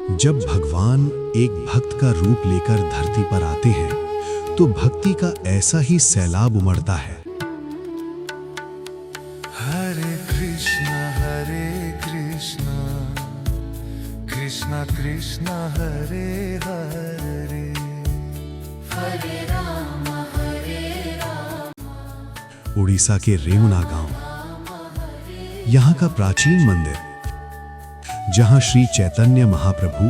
जब भगवान एक भक्त का रूप लेकर धरती पर आते हैं तो भक्ति का ऐसा ही सैलाब उमड़ता है। हरे कृष्णा कृष्णा कृष्णा हरे हरे, हरे राम उड़ीसा के रेमुना गांव, यहाँ का प्राचीन मंदिर जहाँ श्री चैतन्य महाप्रभु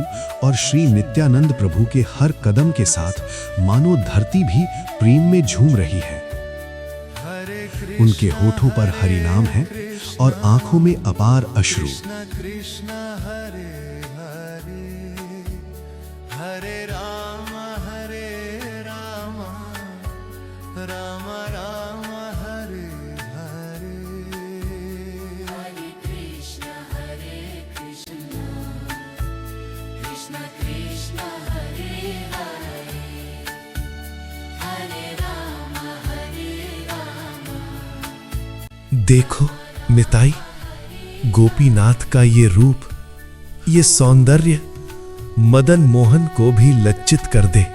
और श्री नित्यानंद प्रभु के हर कदम के साथ मानो धरती भी प्रेम में झूम रही है। उनके होठों पर हरि नाम है और आंखों में अपार अश्रु। कृष्णा हरे हरे, हरे राम राम राम हरे हरे, हरे कृष्णा कृष्णा कृष्णा हरे हरे, हरे राम देखो निताई, गोपीनाथ का ये रूप, ये सौंदर्य मदन मोहन को भी लज्जित कर दे।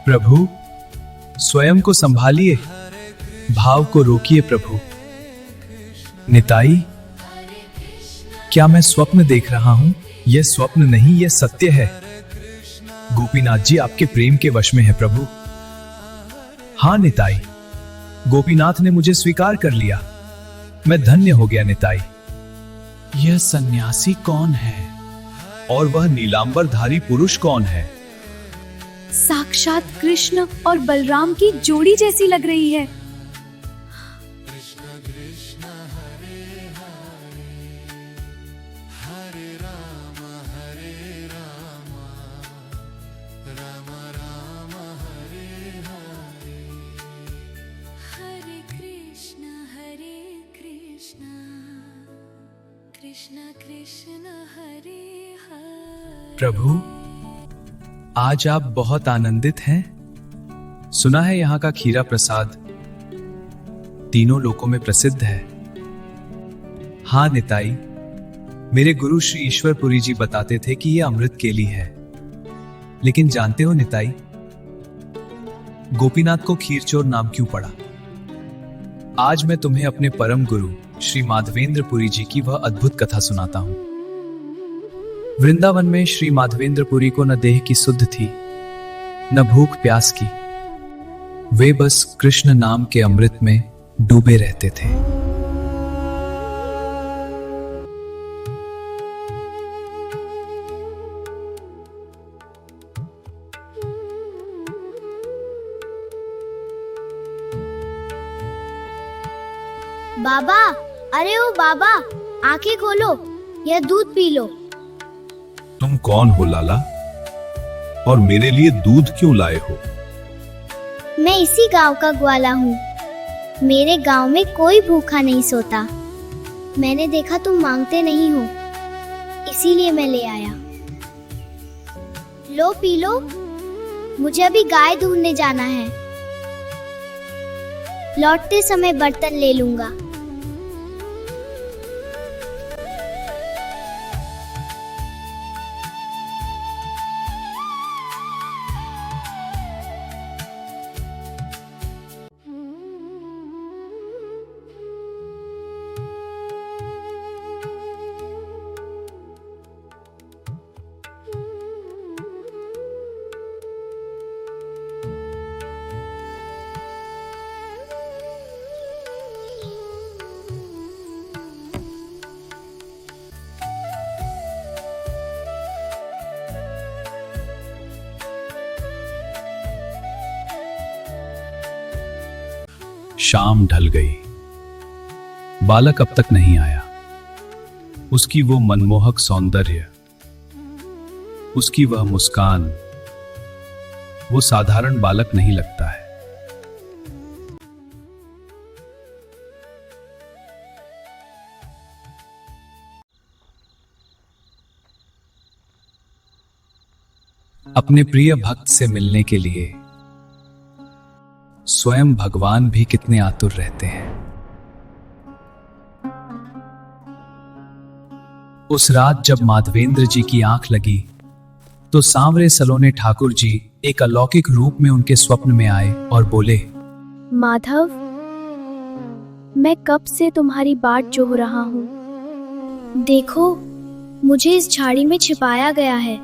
प्रभु, स्वयं को संभालिए, भाव को रोकिए प्रभु। निताई, क्या मैं स्वप्न देख रहा हूं? यह स्वप्न नहीं, यह सत्य है। गोपीनाथ जी आपके प्रेम के वश में है प्रभु। हाँ निताई, गोपीनाथ ने मुझे स्वीकार कर लिया। मैं धन्य हो गया निताई। यह सन्यासी कौन है और वह नीलांबरधारी पुरुष कौन है? साक्षात कृष्ण और बलराम की जोड़ी जैसी लग रही है। कृष्ण कृष्ण हरे हरे। प्रभु, आज आप बहुत आनंदित हैं। सुना है यहाँ का खीरा प्रसाद तीनों लोकों में प्रसिद्ध है। हाँ निताई, मेरे गुरु श्री ईश्वरपुरी जी बताते थे कि यह अमृत केली है। लेकिन जानते हो निताई, गोपीनाथ को खीरचोर नाम क्यों पड़ा? आज मैं तुम्हें अपने परम गुरु श्री माधवेंद्र पुरी जी की वह अद्भुत कथा सुनाता हूं। वृंदावन में श्री माधवेंद्र पुरी को न देह की सुध थी, न भूख प्यास की। वे बस कृष्ण नाम के अमृत में डूबे रहते थे। बाबा, अरे ओ बाबा, आंखें खोलो, यह दूध पी लो। तुम कौन हो लाला, और मेरे लिए दूध क्यों लाए हो? मैं इसी गांव का ग्वाला हूँ। मेरे गांव में कोई भूखा नहीं सोता। मैंने देखा तुम मांगते नहीं हो, इसीलिए मैं ले आया। लो पी लो, मुझे अभी गाय ढूंढने जाना है। लौटते समय बर्तन ले लूंगा। शाम ढल गई। बालक अब तक नहीं आया। उसकी वो मनमोहक सौंदर्य, उसकी वह मुस्कान, वो साधारण बालक नहीं लगता है। अपने प्रिय भक्त से मिलने के लिए स्वयं भगवान भी कितने आतुर रहते हैं। उस रात जब माधवेंद्र जी की आंख लगी तो सांवरे सलोने ठाकुर जी एक अलौकिक रूप में उनके स्वप्न में आए और बोले, माधव, मैं कब से तुम्हारी बाट जोह रहा हूँ। देखो, मुझे इस झाड़ी में छिपाया गया है।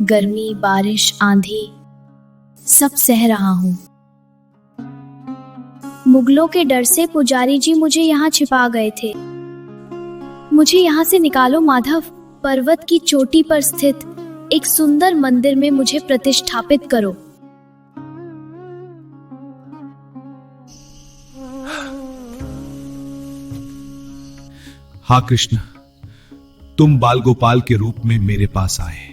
गर्मी, बारिश, आंधी सब सह रहा हूँ। मुगलों के डर से पुजारी जी मुझे यहाँ छिपा गए थे। मुझे यहाँ से निकालो माधव। पर्वत की चोटी पर स्थित एक सुंदर मंदिर में मुझे प्रतिष्ठापित करो। हाँ कृष्ण, तुम बाल गोपाल के रूप में मेरे पास आए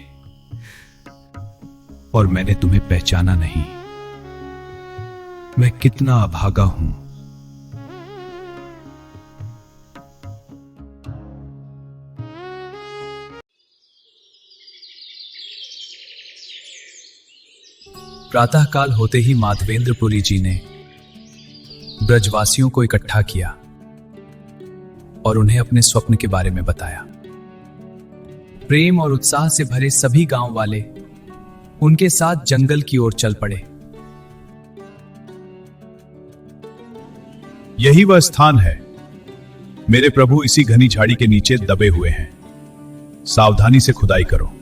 और मैंने तुम्हें पहचाना नहीं। मैं कितना अभागा हूं। प्रातःकाल होते ही माधवेंद्रपुरी जी ने ब्रजवासियों को इकट्ठा किया और उन्हें अपने स्वप्न के बारे में बताया। प्रेम और उत्साह से भरे सभी गांव वाले उनके साथ जंगल की ओर चल पड़े। यही वह स्थान है। मेरे प्रभु इसी घनी झाड़ी के नीचे दबे हुए हैं। सावधानी से खुदाई करो।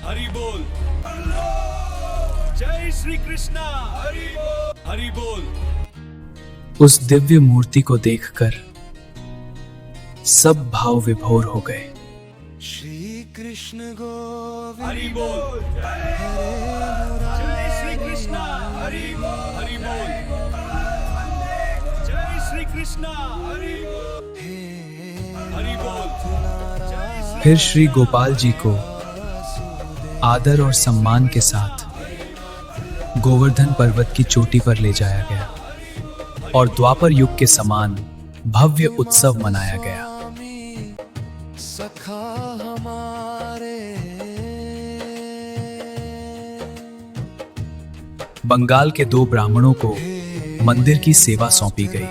हरि बोल। जय श्री कृष्णा। हरि बोल, हरि बोल। उस दिव्य मूर्ति को देखकर सब भाव विभोर हो गए। श्री कृष्ण गोविंद हरि बोल। जय श्री कृष्णा। हरि बोल, हरि बोल। जय श्री कृष्णा। हरि बोल, हरि बोल। फिर श्री गोपाल जी को आदर और सम्मान के साथ गोवर्धन पर्वत की चोटी पर ले जाया गया और द्वापर युग के समान भव्य उत्सव मनाया गया। सखा हमारे बंगाल के 2 ब्राह्मणों को मंदिर की सेवा सौंपी गई।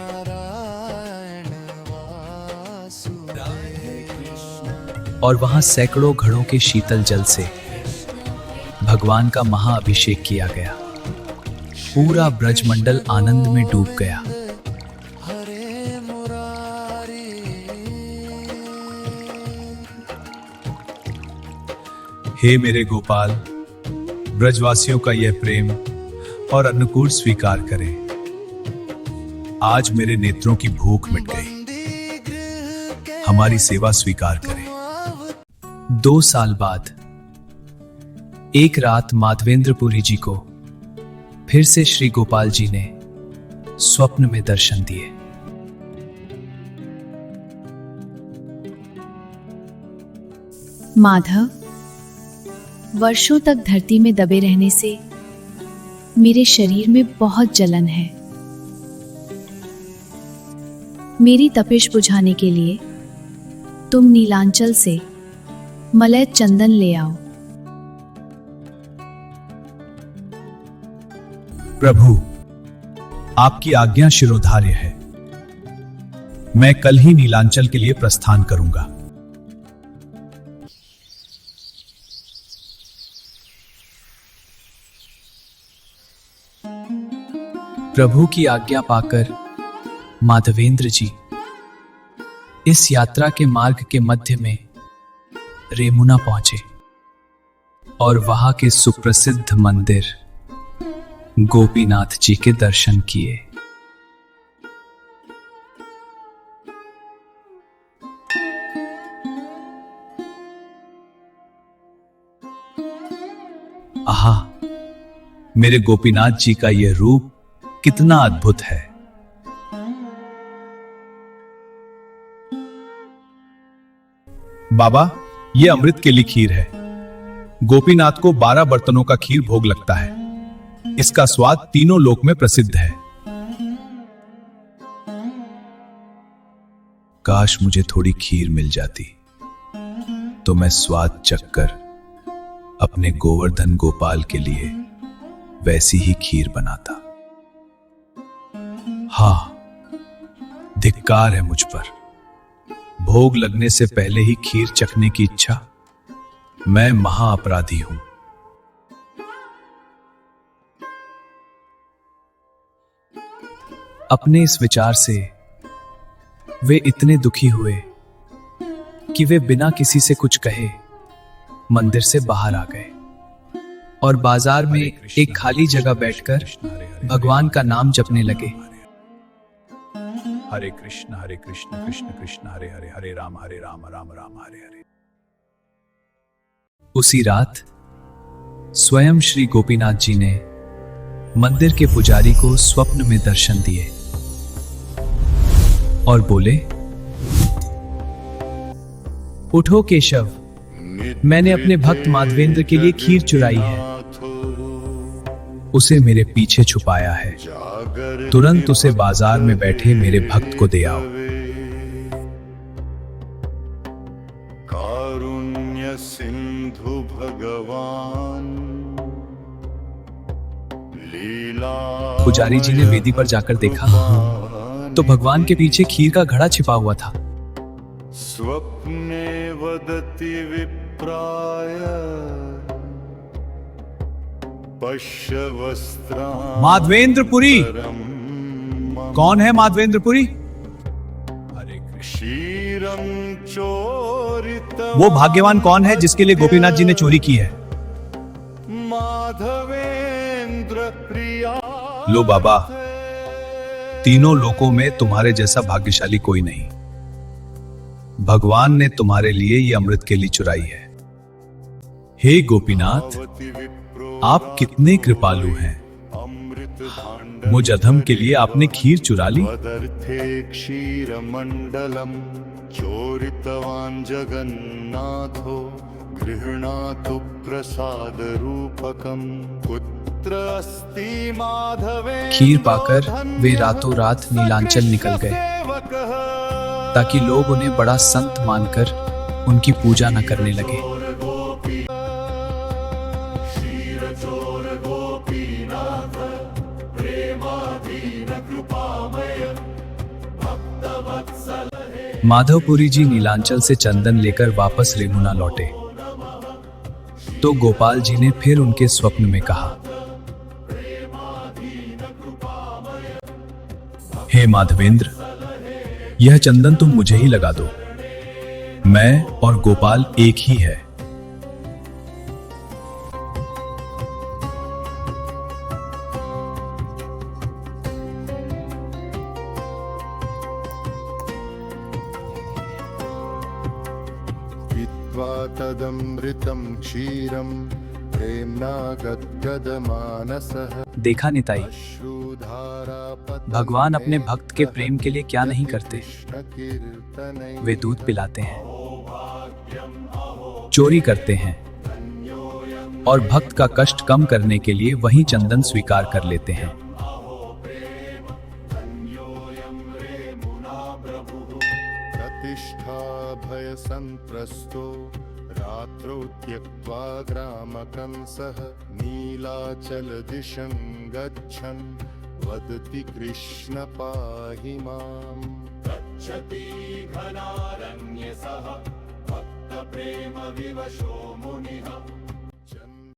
और वहां सैकड़ों घड़ों के शीतल जल से भगवान का महाअभिषेक किया गया। पूरा ब्रजमंडल आनंद में डूब गया। हरे मुरारी। हे मेरे गोपाल, ब्रजवासियों का यह प्रेम और अनुकूल स्वीकार करें। आज मेरे नेत्रों की भूख मिट गई। हमारी सेवा स्वीकार करें। 2 साल बाद एक रात माधवेंद्रपुरी जी को फिर से श्री गोपाल जी ने स्वप्न में दर्शन दिए। माधव, वर्षों तक धरती में दबे रहने से मेरे शरीर में बहुत जलन है। मेरी तपिश बुझाने के लिए तुम नीलांचल से मलय चंदन ले आओ। प्रभु, आपकी आज्ञा शिरोधार्य है। मैं कल ही नीलांचल के लिए प्रस्थान करूंगा। प्रभु की आज्ञा पाकर माधवेंद्र जी इस यात्रा के मार्ग के मध्य में रेमुना पहुंचे और वहां के सुप्रसिद्ध मंदिर गोपीनाथ जी के दर्शन किए। आहा, मेरे गोपीनाथ जी का यह रूप कितना अद्भुत है। बाबा, ये अमृत के लिए खीर है। गोपीनाथ को 12 बर्तनों का खीर भोग लगता है। इसका स्वाद तीनों लोक में प्रसिद्ध है। काश मुझे थोड़ी खीर मिल जाती तो मैं स्वाद चखकर अपने गोवर्धन गोपाल के लिए वैसी ही खीर बनाता। हाँ, धिक्कार है मुझ पर। भोग लगने से पहले ही खीर चखने की इच्छा। मैं महाअपराधी हूं। अपने इस विचार से वे इतने दुखी हुए कि वे बिना किसी से कुछ कहे मंदिर से बाहर आ गए और बाजार में एक खाली जगह बैठकर भगवान का नाम जपने लगे। हरे कृष्ण कृष्ण कृष्ण हरे हरे, हरे राम राम राम हरे हरे। उसी रात स्वयं श्री गोपीनाथ जी ने मंदिर के पुजारी को स्वप्न में दर्शन दिए और बोले, उठो केशव, मैंने अपने भक्त माधवेंद्र के लिए खीर चुराई है। उसे मेरे पीछे छुपाया है। तुरंत उसे बाजार में बैठे मेरे भक्त को दे आओ। कारुण्य सिंधु भगवान लीला। पुजारी जी ने वेदी पर जाकर देखा तो भगवान के पीछे खीर का घड़ा छिपा हुआ था। स्वप्ने वदति विप्राय पश्य वस्त्रां माधवेंद्रपुरी। कौन है माधवेंद्रपुरी? क्षीरं चोरितम्। वो भाग्यवान कौन है जिसके लिए गोपीनाथ जी ने चोरी की है? माधवेंद्र प्रिया। लो बाबा, तीनों लोकों में तुम्हारे जैसा भाग्यशाली कोई नहीं। भगवान ने तुम्हारे लिए ये अमृत के लिए चुराई है। हे गोपीनाथ, आप कितने कृपालु हैं। मुझ अधम के लिए आपने खीर चुरा ली। वदर्थे क्षीरमण्डलम् चोरितवान् जगन्नाथो गृह्णातु प्रसादरूपकम्। पुत्र अस्ति माधवे। खीर पाकर वे रातों रात नीलांचल निकल गए ताकि लोग उन्हें बड़ा संत मानकर उनकी पूजा न करने लगे। माधवपुरी जी नीलांचल से चंदन लेकर वापस रेमुना लौटे तो गोपाल जी ने फिर उनके स्वप्न में कहा, हे माधवेंद्र, यह चंदन तुम मुझे ही लगा दो। मैं और गोपाल एक ही है। पीत्वा तदमृतं क्षीरं प्रेम्णा गद्गदमानसः। देखा निताई, भगवान अपने भक्त के प्रेम के लिए क्या नहीं करते। वे दूध पिलाते हैं, चोरी करते हैं और भक्त का कष्ट कम करने के लिए वही चंदन स्वीकार कर लेते हैं। प्रतिष्ठा भय संत्रस्तो रात्रौ त्यक्त्वा ग्रामकंसः नीलाचल दिशं गच्छन् वदति कृष्ण पाहि माम्। गच्छति घनारण्ये सः भक्त प्रेम विवशो मुनिः।